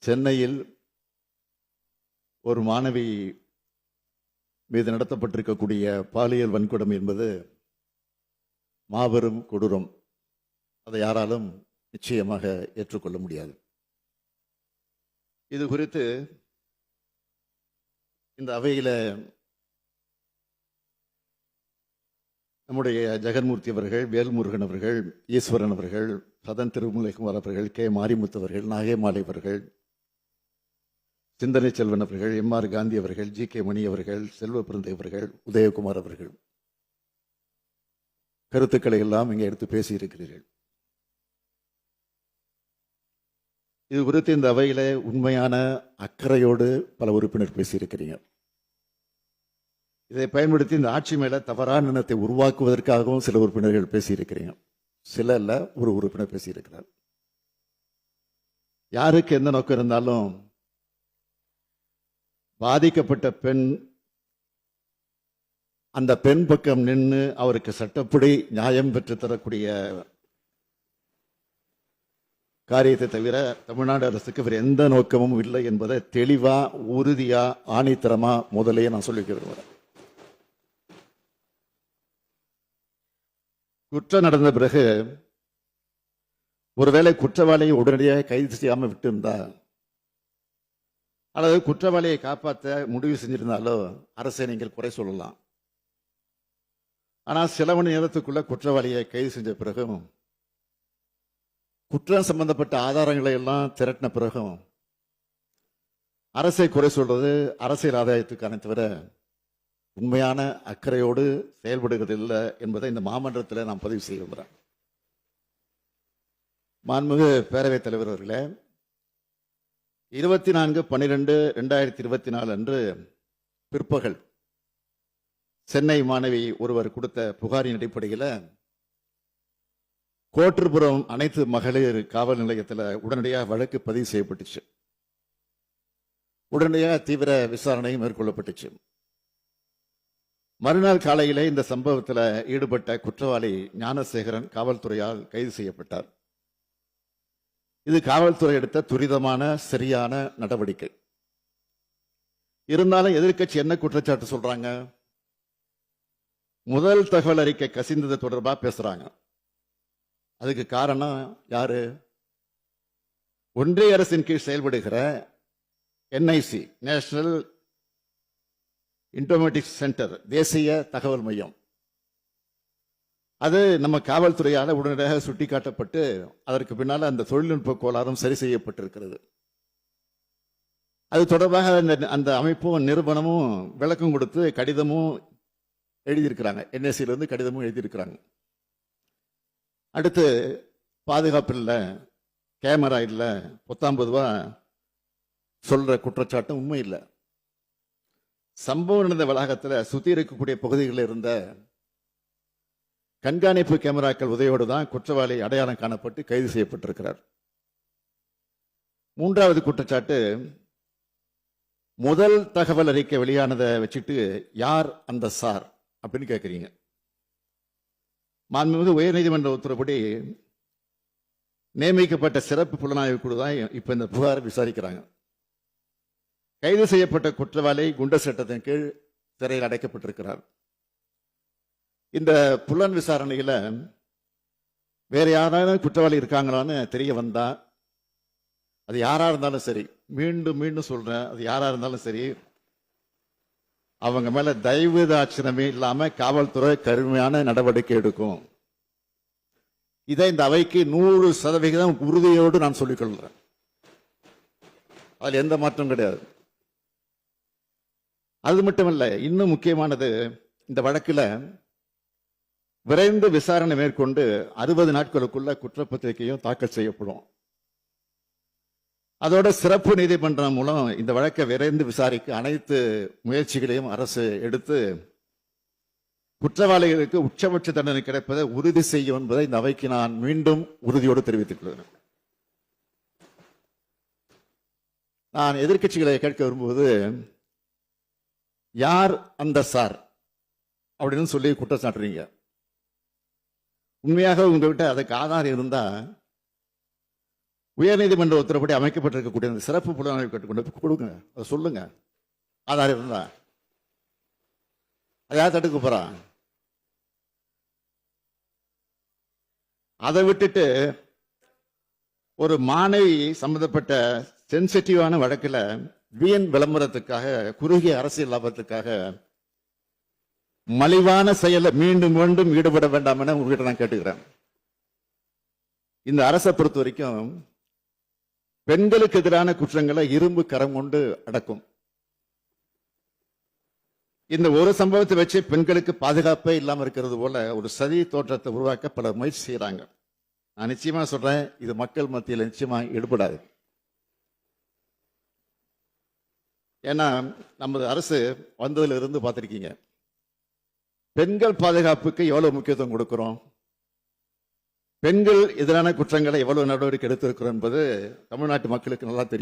சென்னையில் ஒரு மாணவி மீது நடத்தப்பட்டிருக்கக்கூடிய பாலியல் வன்கொடுமை என்பது மாபெரும் கொடூரம். அதை யாராலும் நிச்சயமாக ஏற்றுக்கொள்ள முடியாது. இது குறித்து இந்த அவையில நம்முடைய ஜெகன்மூர்த்தி அவர்கள், வேல்முருகன் அவர்கள், ஈஸ்வரன் அவர்கள், சதன் திருமலைக்குமார் அவர்கள், கே மாரிமுத்து அவர்கள், நாகேமாலை அவர்கள், சிந்தனை செல்வன் அவர்கள், எம்.ஆர். காந்தி அவர்கள், ஜி.கே. மணி அவர்கள், செல்வ பிறந்தை அவர்கள், உதயகுமார் அவர்கள் கருத்துக்களை எல்லாம் இங்கே எடுத்து பேசியிருக்கிறீர்கள். இது குறித்து இந்த அவையில உண்மையான அக்கறையோடு பல உறுப்பினர் பேசியிருக்கிறீங்க. இதை பயன்படுத்தி இந்த ஆட்சி மேல தவறான எண்ணத்தை உருவாக்குவதற்காகவும் சில உறுப்பினர்கள் பேசியிருக்கிறீங்க. சில இல்ல, ஒரு உறுப்பினர் பேசியிருக்கிறார். யாருக்கு எந்த நோக்கம் இருந்தாலும் பாதிக்கப்பட்ட பெண் அந்த பெண் பக்கம் நின்று அவருக்கு சட்டப்படி நியாயம் பெற்று தரக்கூடிய காரியத்தை தவிர தமிழ்நாடு அரசுக்கு வேறு எந்த நோக்கமும் இல்லை என்பதை தெளிவா, உறுதியா, ஆணித்தரமா முதலே நான் சொல்லி விரும்புகிறேன். குற்றம் நடந்த பிறகு ஒருவேளை குற்றவாளியை உடனடியாக கைது செய்யாமல் விட்டு இருந்தா அல்லது குற்றவாளியை காப்பாற்ற முடிவு செஞ்சிருந்தாலோ அரசை நீங்கள் குறை சொல்லலாம். ஆனால் சில மணி நேரத்துக்குள்ள குற்றவாளியை கைது செஞ்ச பிறகும் குற்றம் சம்பந்தப்பட்ட ஆதாரங்களை எல்லாம் திரட்டின பிறகும் அரசை குறை சொல்றது அரசியல் ஆதாயத்துக்கான தவிர உண்மையான அக்கறையோடு செயல்படுகிறது இல்லை என்பதை இந்த மாமன்றத்தில் நான் பதிவு செய்ய விரும்புகிறேன். மாண்புமிகு பேரவைத் தலைவர் அவர்களே, 24/12/2024 அன்று பிற்பகல் சென்னை மாணவி ஒருவர் கொடுத்த புகாரின் அடிப்படையில் கோட்டூர்புரம் அனைத்து மகளிர் காவல் நிலையத்தில் உடனடியாக வழக்கு பதிவு செய்யப்பட்டுச்சு. உடனடியாக தீவிர விசாரணை மேற்கொள்ளப்பட்டுச்சு. மறுநாள் காலையிலே இந்த சம்பவத்தில் ஈடுபட்ட குற்றவாளி ஞானசேகரன் காவல்துறையால் கைது செய்யப்பட்டார். இது காவல்துறை எடுத்த துரிதமான சரியான நடவடிக்கை. இருந்தாலும் எதிர்க்கட்சி என்ன குற்றச்சாட்டு சொல்றாங்க? முதல் தகவல் அறிக்கை கசிந்தது தொடர்பா பேசுறாங்க. அதுக்கு காரணம் யாரு? ஒன்றிய அரசின் கீழ் செயல்படுகிற NIC, நேஷனல் இன்ஃபர்மேட்டிக்ஸ் சென்டர், தேசிய தகவல் மையம். அது நம்ம காவல்துறையால் உடனடியாக சுட்டிக்காட்டப்பட்டு அதற்கு பின்னால் அந்த தொழில்நுட்ப கோளாறும் சரி செய்யப்பட்டிருக்கிறது. அது தொடர்பாக அந்த அமைப்பும் நிறுவனமும் விளக்கம் கொடுத்து கடிதமும் எழுதியிருக்கிறாங்க. NIC கடிதமும் எழுதியிருக்கிறாங்க. அடுத்து பாதுகாப்பு இல்லை, கேமரா இல்லை, 19 ரூபா சொல்ற குற்றச்சாட்டும் உண்மை இல்லை. சம்பவம் நடந்த வளாகத்தில் சுத்தி இருக்கக்கூடிய பகுதிகளில் இருந்த கண்காணிப்பு கேமராக்கள் உதவியோடு தான் குற்றவாளி அடையாளம் காணப்பட்டு கைது செய்யப்பட்டிருக்கிறார். மூன்றாவது குற்றச்சாட்டு, முதல் தகவல் அறிக்கை வெளியானதை வச்சுட்டு யார் அந்த சார் அப்படின்னு கேட்குறீங்க. மாண்புமிகு உயர்நீதிமன்ற உத்தரவுப்படி நியமிக்கப்பட்ட சிறப்பு புலனாய்வு குழு தான் இப்ப இந்த புகாரை விசாரிக்கிறாங்க. கைது செய்யப்பட்ட குற்றவாளி குண்டர் சட்டத்தின் கீழ் சிறையில் அடைக்கப்பட்டிருக்கிறார். இந்த புலன் விசாரணையில வேற யாராவது குற்றவாளி இருக்காங்களான்னு தெரிய வந்தா, அது யாரா இருந்தாலும் சரி, மீண்டும் மீண்டும் சொல்றேன், அது யாரா இருந்தாலும் சரி, அவங்க மேல தயவு தாட்சணமே இல்லாம காவல்துறை கடுமையான நடவடிக்கை எடுக்கும். இதை இந்த அவைக்கு 100% உறுதியோடு நான் சொல்லிக் கொள்கிறேன். அதில் எந்த மாற்றம் கிடையாது. அது மட்டுமல்ல, இன்னும் முக்கியமானது, இந்த வழக்கில் விரைந்து விசாரணை மேற்கொண்டு 60 நாட்களுக்குள்ள குற்றப்பத்திரிகையும் தாக்கல் செய்யப்படும். அதோட சிறப்பு நீதிமன்றம் மூலம் இந்த வழக்கை விரைந்து விசாரிக்க அனைத்து முயற்சிகளையும் அரசு எடுத்து குற்றவாளிகளுக்கு உச்சபட்ச தண்டனை கிடைப்பதை உறுதி செய்யும் என்பதை இந்த அவைக்கு நான் மீண்டும் உறுதியோடு தெரிவித்துக் கொள்கிறேன். நான் எதிர்க்கட்சிகளை கேட்க விரும்புவது, யார் அந்த சார் அப்படின்னு சொல்லி குற்றம் சாட்டுறீங்க. உண்மையாக உங்ககிட்ட அதுக்கு ஆதாரம் இருந்தா உயர்நீதிமன்ற உத்தரப்படி அமைக்கப்பட்டிருக்கக்கூடிய அந்த சிறப்பு புலனாய்வு கட்டுக்கொண்டு கொடுங்க, அதை சொல்லுங்க. ஆதாரம் இருந்தா அதை யார் தடுக்க போறான்? அதை விட்டுட்டு ஒரு மாணவி சம்பந்தப்பட்ட சென்சிட்டிவான வழக்கில் வீண் விளம்பரத்துக்காக, குறுகிய அரசியல் லாபத்துக்காக மலிவான செயலை மீண்டும் மீண்டும் ஈடுபட வேண்டாம் என உங்ககிட்ட நான் கேட்டுக்கிறேன். இந்த அரசை பொறுத்த வரைக்கும் பெண்களுக்கு எதிரான குற்றங்களை இரும்பு கரம் கொண்டு அடக்கும். இந்த ஒரு சம்பவத்தை வச்சு பெண்களுக்கு பாதுகாப்பே இல்லாமல் இருக்கிறது போல ஒரு சதி தோற்றத்தை உருவாக்க பலர் முயற்சி செய்யறாங்க. நான் நிச்சயமா சொல்றேன், இது மக்கள் மத்தியில் நிச்சயமா ஈடுபடாது. ஏன்னா நமது அரசு வந்ததுல இருந்து பார்த்திருக்கீங்க, பெண்கள் பாதுகாப்புக்கு எவ்வளவு முக்கியத்துவம் கொடுக்கிறோம், பெண்கள் எதிரான குற்றங்களை எவ்வளவு நடவடிக்கை எடுத்திருக்கிறோம் என்பது தமிழ்நாட்டு மக்களுக்கு நல்லா தெரியும்.